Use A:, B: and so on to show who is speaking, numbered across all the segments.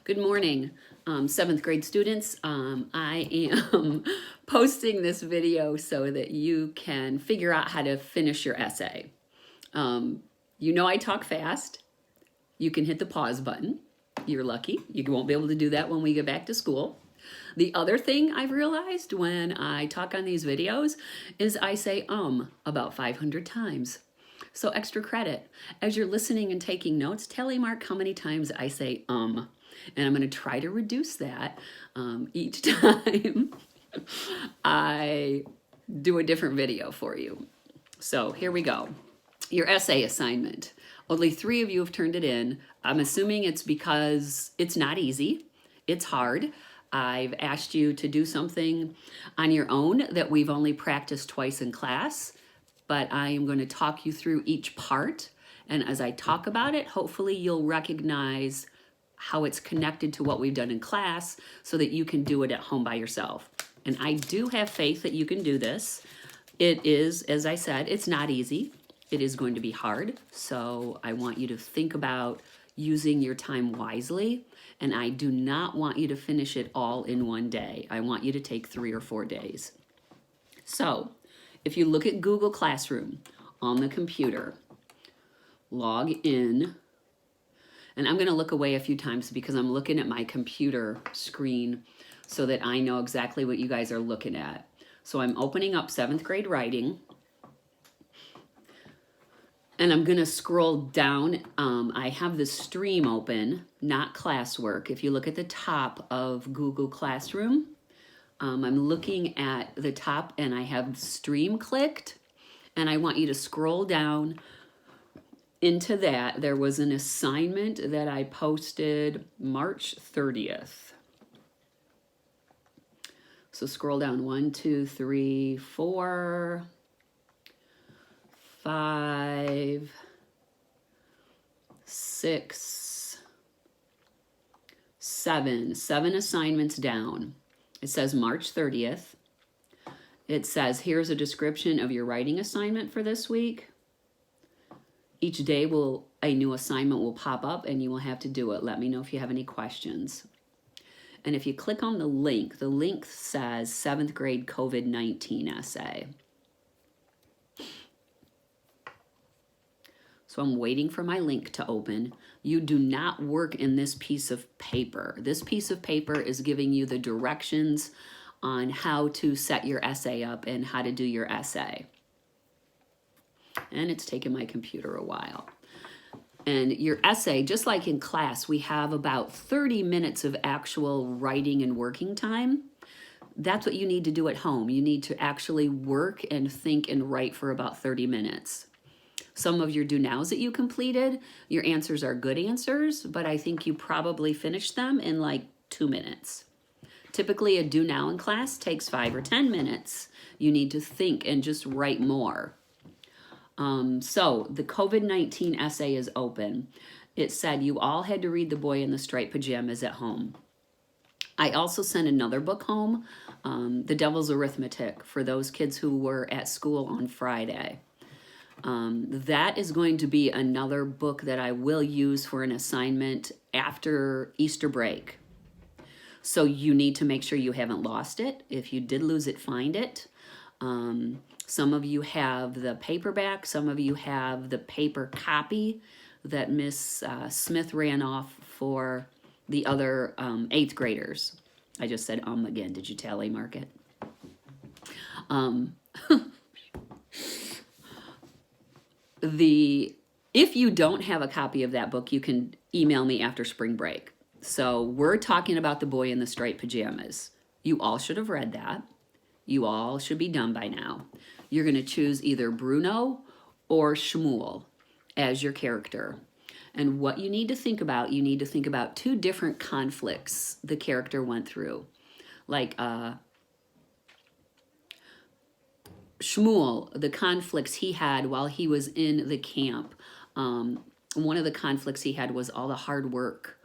A: Good morning, seventh grade students. I am posting this video so that you can figure out how to finish your essay. You know I talk fast. You can hit the pause button. You're lucky. You won't be able to do that when we get back to school. The other thing I've realized when I talk on these videos is I say about 500 times. So extra credit. As you're listening and taking notes, tally mark how many times I say And I'm going to try to reduce that each time I do a different video for you. So here we go. Your essay assignment. Only 3 of you have turned it in. I'm assuming it's because it's not easy. It's hard. I've asked you to do something on your own that we've only practiced twice in class, but I am going to talk you through each part. And as I talk about it, hopefully you'll recognize how it's connected to what we've done in class so that you can do it at home by yourself. And I do have faith that you can do this. It is, as I said, it's not easy. It is going to be hard. So I want you to think about using your time wisely. And I do not want you to finish it all in one day. I want you to take 3 or 4 days. So if you look at Google Classroom on the computer, log in. And I'm going to look away a few times because I'm looking at my computer screen so that I know exactly what you guys are looking at. So I'm opening up 7th grade writing. And I'm going to scroll down. I have the stream open, not classwork. If you look at the top of Google Classroom, I'm looking at the top and I have stream clicked. And I want you to scroll down into that. There was an assignment that I posted March 30th. So scroll down 1, 2, 3, 4, 5, 6, 7. 7 assignments down. It says March 30th. It says, here's a description of your writing assignment for this week. Each day a new assignment will pop up and you will have to do it. Let me know if you have any questions. And if you click on the link says 7th grade COVID-19 essay. So I'm waiting for my link to open. You do not work in this piece of paper. This piece of paper is giving you the directions on how to set your essay up and how to do your essay. And it's taken my computer a while. And your essay, just like in class, we have about 30 minutes of actual writing and working time. That's what you need to do at home. You need to actually work and think and write for about 30 minutes. Some of your do nows that you completed, your answers are good answers, but I think you probably finished them in like 2 minutes. Typically a do now in class takes 5 or 10 minutes. You need to think and just write more. So the COVID-19 essay is open. It said you all had to read The Boy in the Striped Pajamas at home. I also sent another book home, The Devil's Arithmetic, for those kids who were at school on Friday. That is going to be another book that I will use for an assignment after Easter break. So you need to make sure you haven't lost it. If you did lose it, find it. Some of you have the paperback. Some of you have the paper copy that Miss Smith ran off for the other 8th graders. I just said again. Did you tally mark it? If you don't have a copy of that book, you can email me after spring break. So we're talking about The Boy in the Striped Pajamas. You all should have read that. You all should be done by now. You're going to choose either Bruno or Shmuel as your character. And what you need to think about, 2 different conflicts the character went through. Like Shmuel, the conflicts he had while he was in the camp. One of the conflicts he had was all the hard work.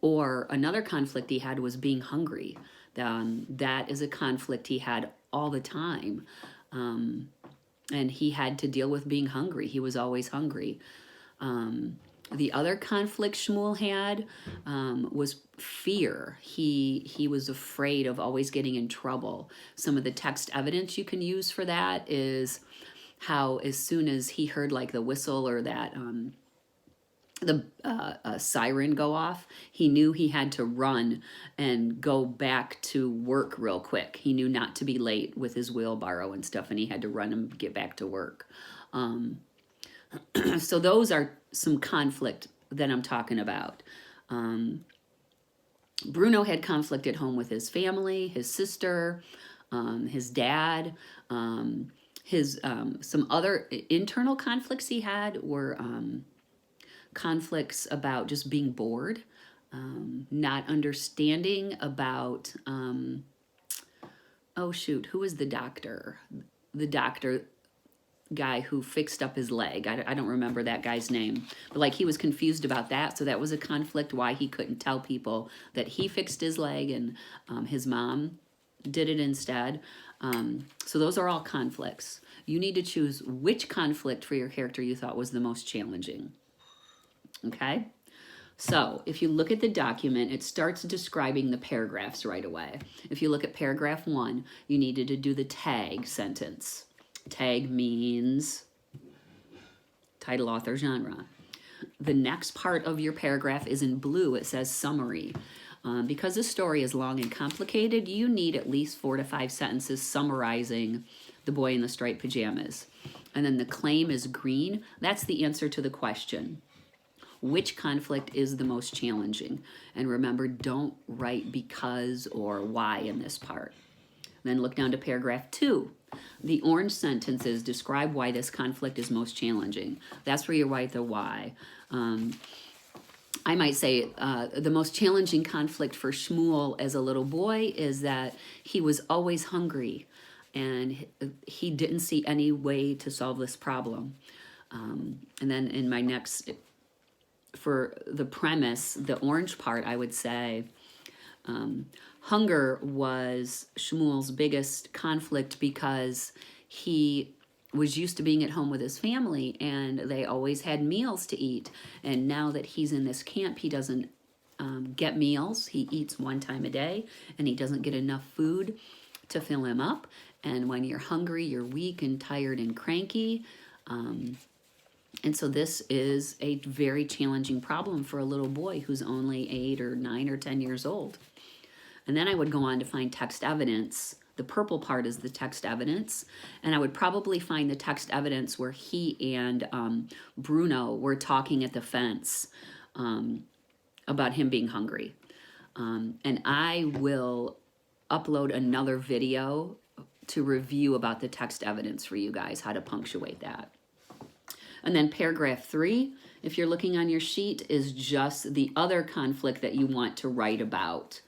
A: Or another conflict he had was being hungry. That is a conflict he had all the time. And he had to deal with being hungry. He was always hungry. The other conflict Shmuel had was fear. He was afraid of always getting in trouble. Some of the text evidence you can use for that is how as soon as he heard like the whistle or that the siren go off, he knew he had to run and go back to work real quick. He knew not to be late with his wheelbarrow and stuff, and he had to run and get back to work. So those are some conflict that I'm talking about. Bruno had conflict at home with his family, his sister, his dad. Some other internal conflicts he had were conflicts about just being bored, not understanding about, oh shoot, who was the doctor? The doctor guy who fixed up his leg. I don't remember that guy's name, but like he was confused about that. So that was a conflict why he couldn't tell people that he fixed his leg and his mom did it instead. So those are all conflicts. You need to choose which conflict for your character you thought was the most challenging. Okay? So if you look at the document, it starts describing the paragraphs right away. If you look at paragraph 1, you needed to do the tag sentence. Tag means title, author, genre. The next part of your paragraph is in blue. It says summary. Because the story is long and complicated, you need at least 4 to 5 sentences summarizing the boy in the striped pajamas. And then the claim is green. That's the answer to the question. Which conflict is the most challenging? And remember, don't write because or why in this part. Then look down to paragraph 2. The orange sentences describe why this conflict is most challenging. That's where you write the why. I might say the most challenging conflict for Shmuel as a little boy is that he was always hungry and he didn't see any way to solve this problem. And then in my next, for the premise, the orange part, I would say, hunger was Shmuel's biggest conflict because he was used to being at home with his family and they always had meals to eat. And now that he's in this camp, he doesn't get meals. He eats 1 time a day and he doesn't get enough food to fill him up. And when you're hungry, you're weak and tired and cranky. And so this is a very challenging problem for a little boy who's only 8 or 9 or 10 years old. And then I would go on to find text evidence. The purple part is the text evidence. And I would probably find the text evidence where he and Bruno were talking at the fence about him being hungry. And I will upload another video to review about the text evidence for you guys, how to punctuate that. And then paragraph 3, if you're looking on your sheet, is just the other conflict that you want to write about.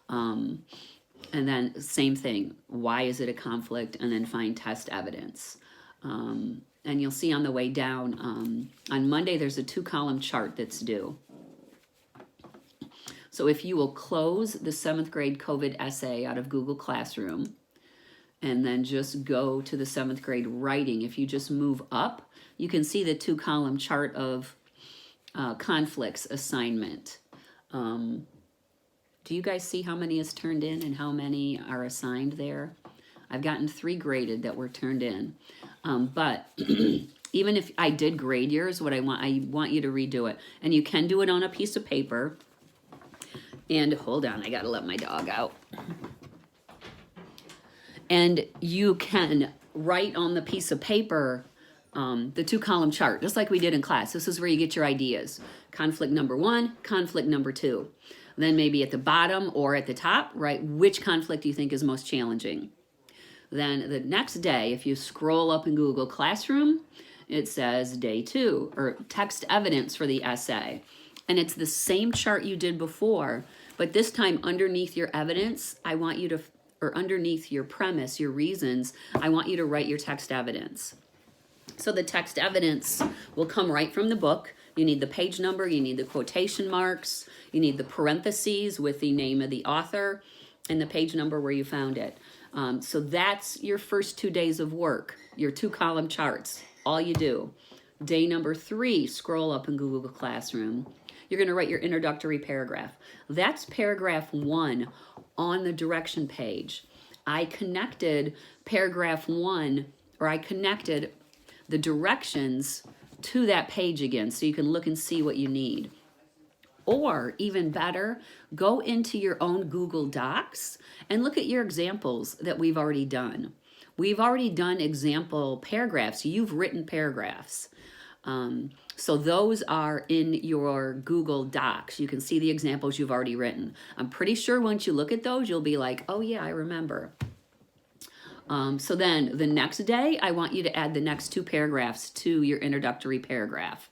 A: And then same thing, why is it a conflict? And then find test evidence. And you'll see on the way down, on Monday, there's a 2-column chart that's due. So if you will close the 7th grade COVID essay out of Google Classroom, and then just go to the 7th grade writing, if you just move up, you can see the 2-column chart of conflicts assignment. Do you guys see how many is turned in and how many are assigned there? I've gotten 3 graded that were turned in. But even if I did grade yours, I want you to redo it. And you can do it on a piece of paper. And hold on, I gotta let my dog out. And you can write on the piece of paper the 2-column chart, just like we did in class. This is where you get your ideas. Conflict number 1, conflict number 2. Then maybe at the bottom or at the top, write which conflict you think is most challenging. Then the next day, if you scroll up in Google Classroom, it says day 2, or text evidence for the essay. And it's the same chart you did before, but this time underneath your evidence, I want you to, or underneath your premise, your reasons, I want you to write your text evidence. So the text evidence will come right from the book. You need the page number, you need the quotation marks, you need the parentheses with the name of the author, and the page number where you found it. So that's your first 2 days of work, your 2-column charts, all you do. Day number 3, scroll up in Google Classroom. You're going to write your introductory paragraph. That's paragraph 1 on the direction page. I connected paragraph 1, or I connected the directions to that page again so you can look and see what you need. Or even better, go into your own Google Docs and look at your examples that we've already done. We've already done example paragraphs. You've written paragraphs. So those are in your Google Docs. You can see the examples you've already written. I'm pretty sure once you look at those, you'll be like, oh yeah, I remember. So then the next day, I want you to add the next 2 paragraphs to your introductory paragraph.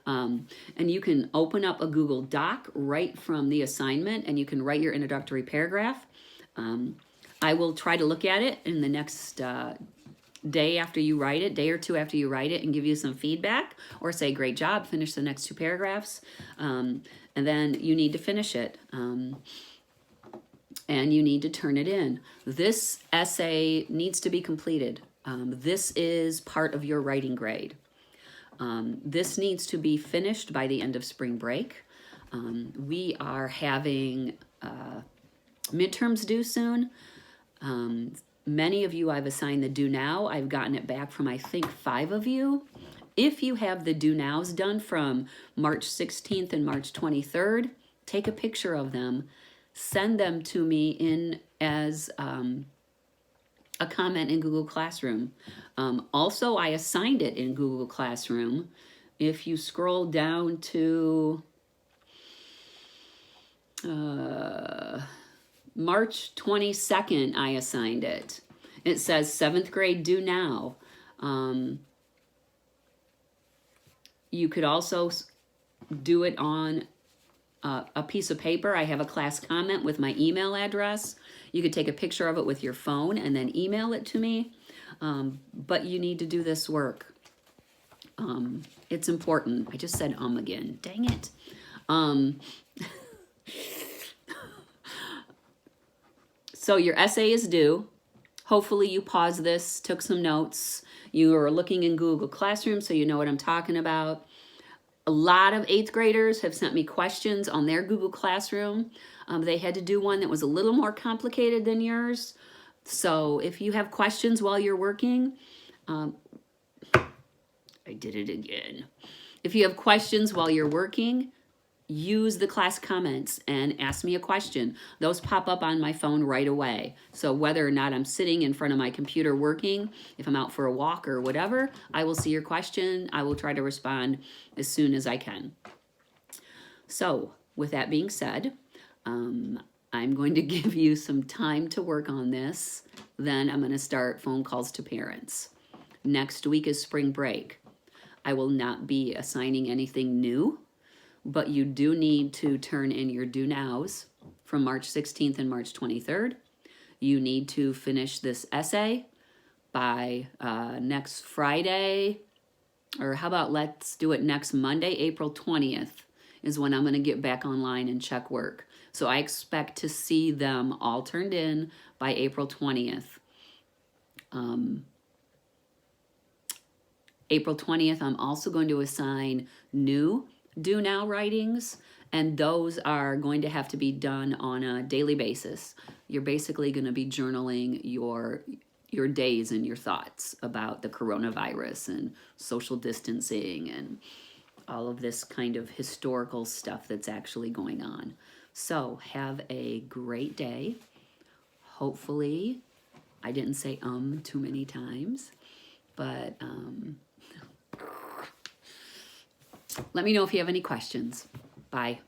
A: And you can open up a Google Doc right from the assignment and you can write your introductory paragraph. I will try to look at it in the next day after you write it, day or 2 after you write it, and give you some feedback or say, great job, finish the next 2 paragraphs. And then you need to finish it. And you need to turn it in. This essay needs to be completed. This is part of your writing grade. This needs to be finished by the end of spring break. We are having midterms due soon. Many of you I've assigned the due now. I've gotten it back from I think 5 of you. If you have the due nows done from March 16th and March 23rd, take a picture of them. Send them to me in as a comment in Google Classroom. Also, I assigned it in Google Classroom. If you scroll down to March 22nd, I assigned it. It says 7th grade due now. You could also do it on a piece of paper. I have a class comment with my email address. You could take a picture of it with your phone and then email it to me. But you need to do this work. It's important. I just said again. Dang it. So your essay is due. Hopefully you paused this, took some notes. You are looking in Google Classroom so you know what I'm talking about. A lot of 8th graders have sent me questions on their Google Classroom. They had to do one that was a little more complicated than yours. So if you have questions while you're working, I did it again. If you have questions while you're working, use the class comments and ask me a question. Those pop up on my phone right away. So whether or not I'm sitting in front of my computer working, if I'm out for a walk or whatever, I will see your question. I will try to respond as soon as I can. So with that being said, I'm going to give you some time to work on this. Then I'm going to start phone calls to parents. Next week is spring break. I will not be assigning anything new, but you do need to turn in your due nows from March 16th and March 23rd. You need to finish this essay by next Friday, or how about let's do it next Monday, April 20th is when I'm going to get back online and check work. So I expect to see them all turned in by April 20th. April 20th, I'm also going to assign new due now writings, and those are going to have to be done on a daily basis. You're basically going to be journaling your days and your thoughts about the coronavirus and social distancing and all of this kind of historical stuff that's actually going on. So have a great day. Hopefully, I didn't say too many times, but let me know if you have any questions. Bye.